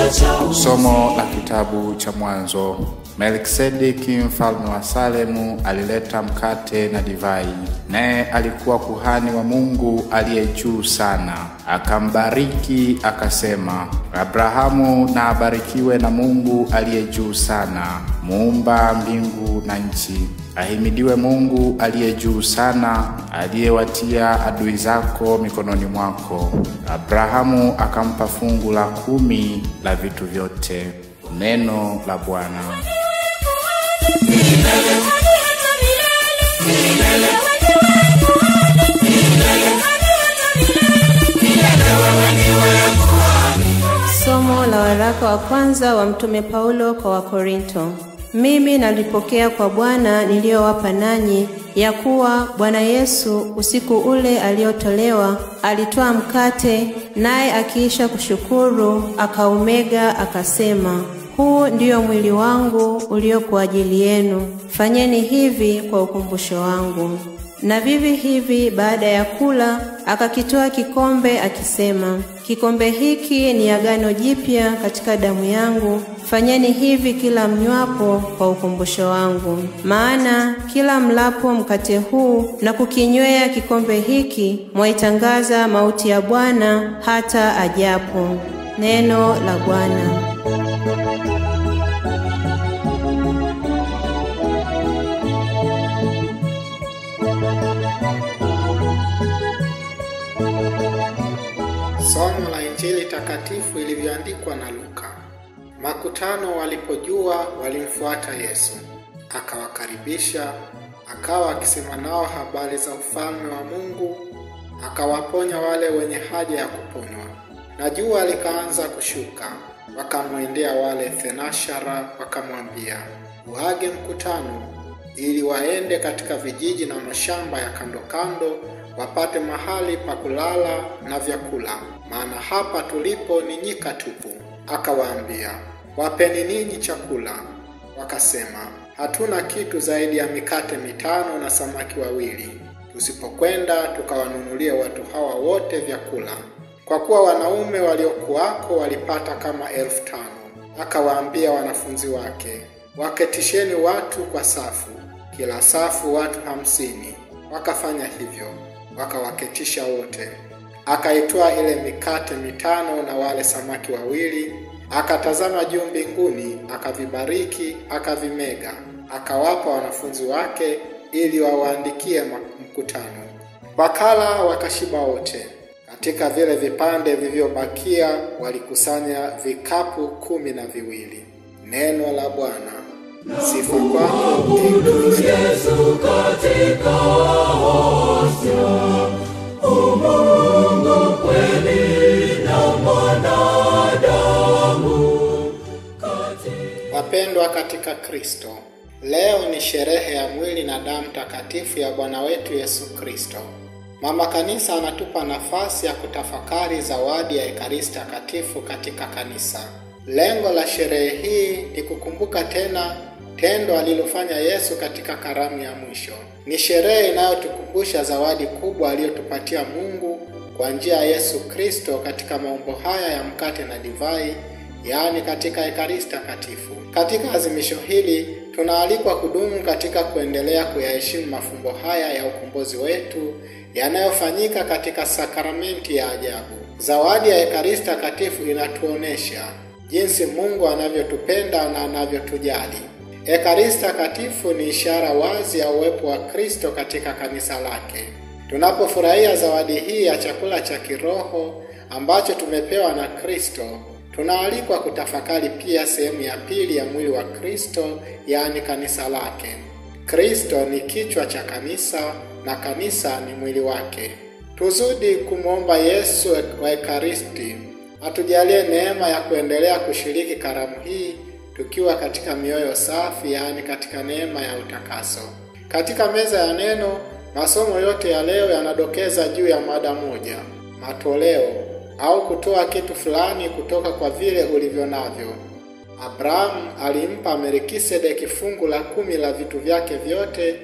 Somo la kitabu cha Mwanzo. Melkisedeki mfalme wa Salemu alileta mkate na divai, naye alikuwa kuhani wa Mungu aliye juu sana. Akambariki akasema, Abrahamu na abarikiwe na Mungu aliye juu sana, muumba mbingu na nchi. Ahimidiwe Mungu aliye juu sana, aliyewatia adui zako mikononi mwako. Abrahamu akampa fungu la 10 la vitu vyote. Neno la Bwana. Somo la waraka wa kwanza wa Mtume Paulo kwa Wakorinto. Mimi nalipokea kwa Bwana niliyowapa nanyi, ya kuwa Bwana Yesu usiku ule aliotolewa alitoa mkate, naye akiisha kushukuru akaumega akasema, huu ndio mwili wangu ulio kwa ajili yenu, fanyeni hivi kwa ukumbusho wangu. Na vivi hivi baada ya kula akakitoa kikombe akisema, kikombe hiki ni agano jipya katika damu yangu, fanyeni hivi kila mnywapo kwa ukumbusho wangu. Maana kila mlapo mkate huu na kukinywea kikombe hiki, mwaitangaza mauti ya Bwana hata ajapo. Neno la Bwana. Somo la Injili takatifu ilivyoandikwa na Luka. Makutano walipojua walimfuata Yesu. Akawakaribisha, akawa akisema nao habari za ufalme wa Mungu, akawaponya wale wenye haja ya kuponywa. Na jua likaanza kushuka, wakamwendea wale thenashara wakamwambia, uage mkutano ili waende katika vijiji na mashamba ya kando kando wapate mahali pa kulala na vyakula, maana hapa tulipo ni nyika tupu. Akawaambia, wapeni ninyi chakula. Wakasema, hatuna kitu zaidi ya mikate 5 na samaki 2. Tusipokwenda tukawanunulia watu hawa wote vyakula. Kwa kuwa wanaume waliokuwako walipata kama 5,000. Akawaambia wanafunzi wake, waketisheni watu kwa safu, kila safu watu 50. Wakafanya hivyo, wakawaketisha wote. Akaitoa ile mikate 5 na wale samaki 2, akatazama juu mbinguni, akavibariki, akavimega, akawapa wanafunzi wake ili wawaandikie mkutano. Wakala wakashiba wote. Katika vile vipande vilivyobakia walikusanya vikapu 12. Neno la Bwana. Sifa kwako Yesu. Katika hostia, Mungu kweli na mwanadamu. Wapendwa katika Kristo, leo ni sherehe ya mwili na damu takatifu ya Bwana wetu Yesu Kristo. Mama Kanisa anatupa nafasi ya kutafakari zawadi ya Ekaristi takatifu katika kanisa. Lengo la sherehe hii ni kukumbuka tena tendo alilofanya Yesu katika karamu ya mwisho. Ni sherehe inayotukumbusha zawadi kubwa aliyotupatia Mungu kwa njia ya Yesu Kristo katika maumbo haya ya mkate na divai, yaani katika Ekaristi takatifu. Katika azimisho hili tunaalikwa kudumu katika kuendelea kuyaheshimu mafumbo haya ya ukombozi wetu yanayofanyika katika sakramenti ya ajabu. Zawadi ya Ekaristi takatifu inatuonesha jinsi Mungu anavyotupenda na anavyotujali. Ekaristi takatifu ni ishara wazi ya uwepo wa Kristo katika kanisa lake. Tunapofurahia zawadi hii ya chakula cha kiroho ambacho tumepewa na Kristo, tunaalikwa kutafakari pia sehemu ya pili ya mwili wa Kristo, yaani kanisa lake. Kristo ni kichwa cha kanisa na kanisa ni mwili wake. Tuzidi kumwomba Yesu wa Ekaristi atujalie neema ya kuendelea kushiriki karamu hii tukiwa katika mioyo safi, yaani katika neema ya utakaso. Katika meza ya neno, masomo yote ya leo yanadokeza juu ya mada moja, matoleo au kutoa kitu fulani kutoka kwa vile ulivyo navyo. Abrahamu alimpa Melkisedeki fungu la 10 la vitu vyake vyote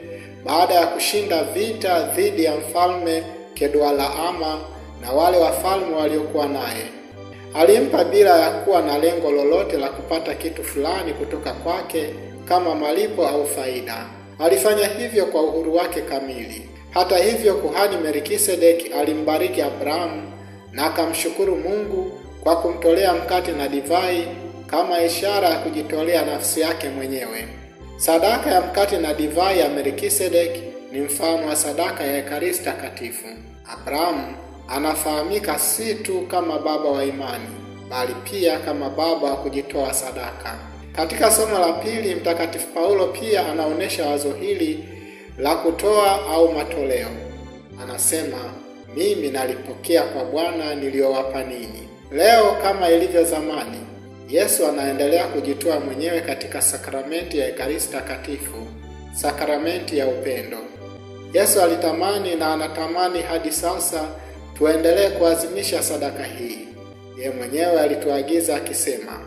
baada ya kushinda vita dhidi ya mfalme Kedorlaoma na wale wafalme waliokuwa naye. Alimpa bila ya kuwa na lengo lolote la kupata kitu fulani kutoka kwake kama malipo au faida. Alifanya hivyo kwa uhuru wake kamili. Hata hivyo, kuhani Melkisedeki alimbariki Abrahamu na akamshukuru Mungu kwa kumtolea mkate na divai kama ishara ya kujitolea nafsi yake mwenyewe. Sadaka ya mkate na divai ya Melkisedeki ni mfano wa sadaka ya Ekaristi Takatifu. Abrahamu anafahamika si tu kama baba wa imani, bali pia kama baba wa kujitoa sadaka. Katika somo la pili, Mtakatifu Paulo pia anaonesha wazo hili la kutoa au matoleo. Anasema, mimi nalipokea kwa Bwana niliyowapa ninyi. Leo kama ilivyo zamani, Yesu anaendelea kujitoa mwenyewe katika sakramenti ya Ekaristi Takatifu, sakramenti ya upendo. Yesu alitamani na anatamani hadi sasa tuendelee kuadhimisha sadaka hii. Yeye mwenyewe alituagiza akisema,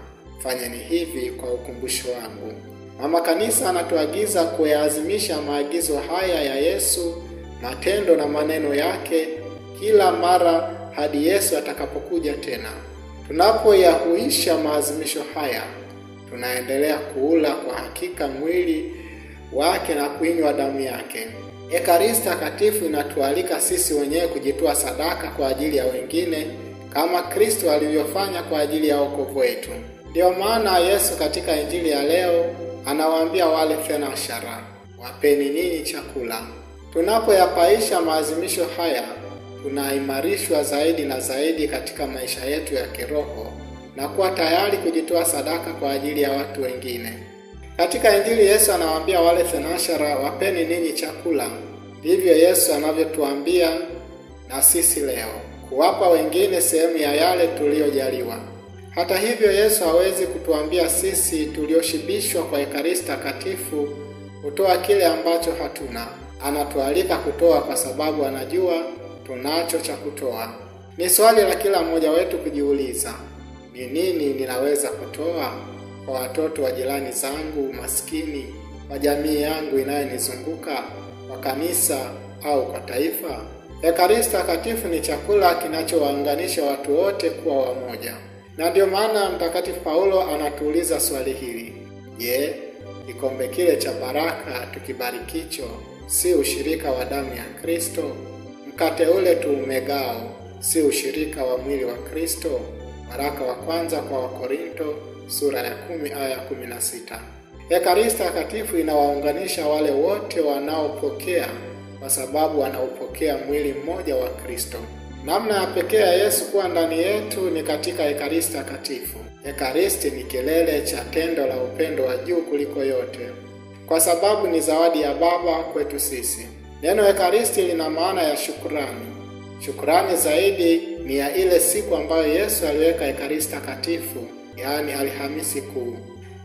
fanyeni hivi kwa ukumbusho wangu. Mama Kanisa anatuagiza kuyaadhimisha maagizo haya ya Yesu, matendo na maneno yake, kila mara hadi Yesu atakapokuja tena. Tunapoyahuisha maadhimisho haya, tunaendelea kuula kwa hakika mwili wake na kuinywa damu yake. Ekaristi Takatifu inatualika sisi wenyewe kujitoa sadaka kwa ajili ya wengine kama Kristo alivyofanya kwa ajili ya wokovu wetu. Ndio maana Yesu katika Injili ya leo anawaambia wale thenashara, wapeni ninyi chakula. Tunapoyapaisha maadhimisho haya, tunaimarishwa zaidi na zaidi katika maisha yetu ya kiroho na kuwa tayari kujitoa sadaka kwa ajili ya watu wengine. Katika Injili Yesu anawaambia wale thenashara, wapeni ninyi chakula. Ndivyo Yesu anavyotuambia na sisi leo, kuwapa wengine sehemu ya yale tuliyojaliwa. Hata hivyo, Yesu hawezi kutuambia sisi tulioshibishwa kwa Ekaristi Takatifu kutoa kile ambacho hatuna. Anatualika kutoa kwa sababu anajua tunacho cha kutoa. Ni swali la kila mmoja wetu kujiuliza, ni nini ninaweza kutoa kwa watoto wa jirani zangu maskini, kwa jamii yangu inayonizunguka, kwa kanisa au kwa taifa? Ekaristi Takatifu ni chakula kinachowaunganisha watu wote kuwa wamoja. Na ndio maana Mtakatifu Paulo anatuuliza swali hili. Je, kikombe kile cha baraka tukibarikicho si ushirika wa damu ya Kristo? Mkate ule tuumegao si ushirika wa mwili wa Kristo? Waraka wa kwanza kwa Wakorinto sura ya 10 aya 16. Ekaristi Takatifu inawaunganisha wale wote wanaopokea kwa sababu wanaupokea mwili mmoja wa Kristo. Namna ya pekee ya Yesu kuwa ndani yetu ni katika Ekaristi Takatifu. Ekaristi ni kilele cha tendo la upendo wa juu kuliko yote, kwa sababu ni zawadi ya Baba kwetu sisi. Neno Ekaristi lina maana ya shukrani. Shukrani zaidi ni ya ile siku ambayo Yesu aliweka Ekaristi Takatifu, yaani Alhamisi Kuu.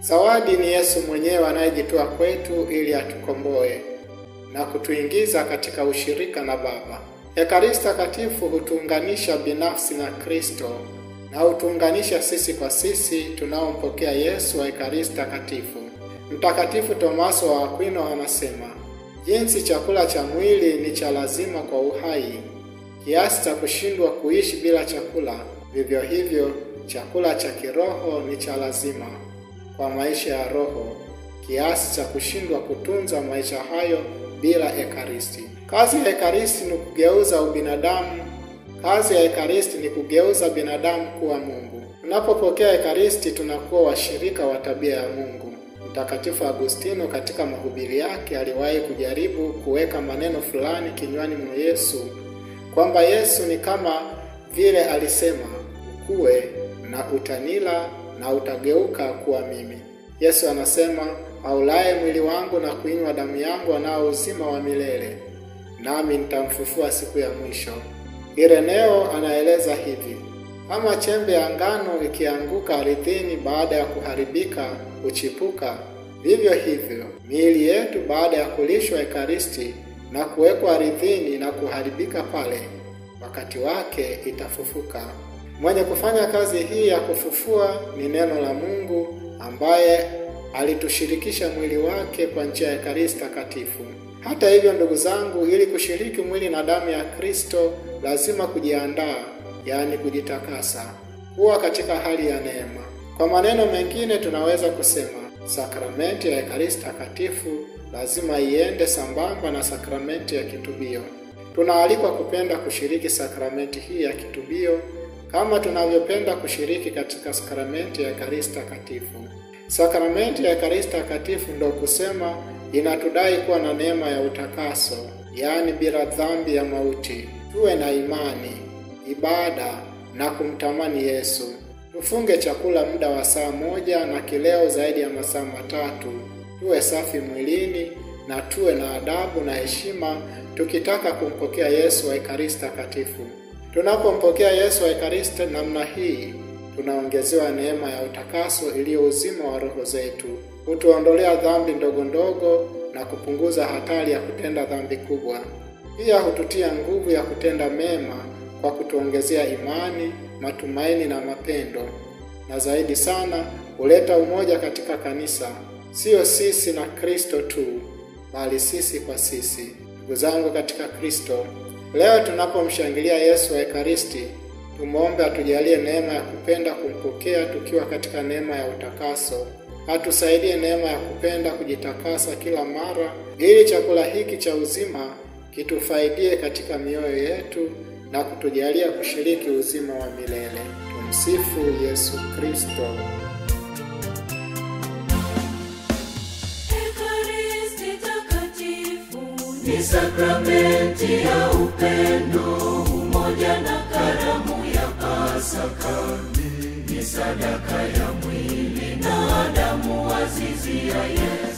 Zawadi ni Yesu mwenyewe anayejitoa kwetu ili atukomboe na kutuingiza katika ushirika na Baba. Ekaristi Takatifu hutuunganisha binafsi na Kristo na hutuunganisha sisi kwa sisi tunaompokea Yesu wa Ekaristi Takatifu. Mtakatifu Tomaso wa Akwino anasema, jinsi chakula cha mwili ni cha lazima kwa uhai kiasi cha kushindwa kuishi bila chakula, vivyo hivyo chakula cha kiroho ni cha lazima kwa maisha ya roho kiasi cha kushindwa kutunza maisha hayo bila Ekaristi. Kazi ya Ekaristi ni kugeuza ubinadamu. Kazi ya Ekaristi ni kugeuza binadamu kuwa Mungu. Tunapopokea Ekaristi tunakuwa washirika wa tabia ya Mungu. Mtakatifu Agustino katika mahubiri yake aliwahi kujaribu kuweka maneno fulani kinywani mwa Yesu, kwamba Yesu ni kama vile alisema, ukue na utanila na utageuka kuwa mimi. Yesu anasema, aulaye mwili wangu na kuinywa damu yangu anao uzima wa milele, nami nitamfufua siku ya mwisho. Ireneo anaeleza hivi, kama chembe ya ngano ikianguka ardhini baada ya kuharibika huchipuka, vivyo hivyo miili yetu baada ya kulishwa Ekaristi na kuwekwa ardhini na kuharibika pale, wakati wake itafufuka. Mwenye kufanya kazi hii ya kufufua ni neno la Mungu ambaye alitushirikisha mwili wake kwa njia ya Ekaristi Takatifu. Hata hivyo, ndugu zangu, ili kushiriki mwili na damu ya Kristo lazima kujiandaa, yaani kujitakasa. kuwa katika hali ya neema. Kwa maneno mengine tunaweza kusema sakramenti ya Ekaristi Takatifu lazima iende sambamba na sakramenti ya kitubio. Tunaalikwa kupenda kushiriki sakramenti hii ya kitubio kama tunavyopenda kushiriki katika sakramenti ya Ekaristi Takatifu. Sakramenti ya Ekaristi Takatifu ndio kusema inatudai kuwa na neema ya utakaso, yaani bila dhambi ya mauti. Tuwe na imani, ibada na kumtamani Yesu. Tufunge chakula muda wa saa 1 na kileo zaidi ya masaa 3. Tuwe safi mwilini na tuwe na adabu na heshima tukitaka kumpokea Yesu wa Ekaristi Takatifu. Tunapompokea Yesu wa Ekaristi namna hii, tunaongezewa neema ya utakaso iliyo uzima wa roho zetu. Hutuondolea dhambi ndogo ndogo na kupunguza hatari ya kutenda dhambi kubwa. Pia hututia nguvu ya kutenda mema kwa kutuongezea imani, matumaini na mapendo. Na zaidi sana, huleta umoja katika kanisa. Sio sisi na Kristo tu, bali sisi kwa sisi. Ndugu zangu katika Kristo, leo tunapomshangilia Yesu wa Ekaristi, tumuombe atujalie neema ya kupenda kumpokea tukiwa katika neema ya utakaso. Atusaidie neema ya kupenda kujitakasa kila mara, ili chakula hiki cha uzima kitufaidie katika mioyo yetu na kutujalia kushiriki uzima wa milele. Tumsifu Yesu Kristo. Ekaristi Takatifu ni sakramenti ya upendo, umoja na karamu ya Pasaka. Ni sadaka ya mwili na damu azizi ya Yesu.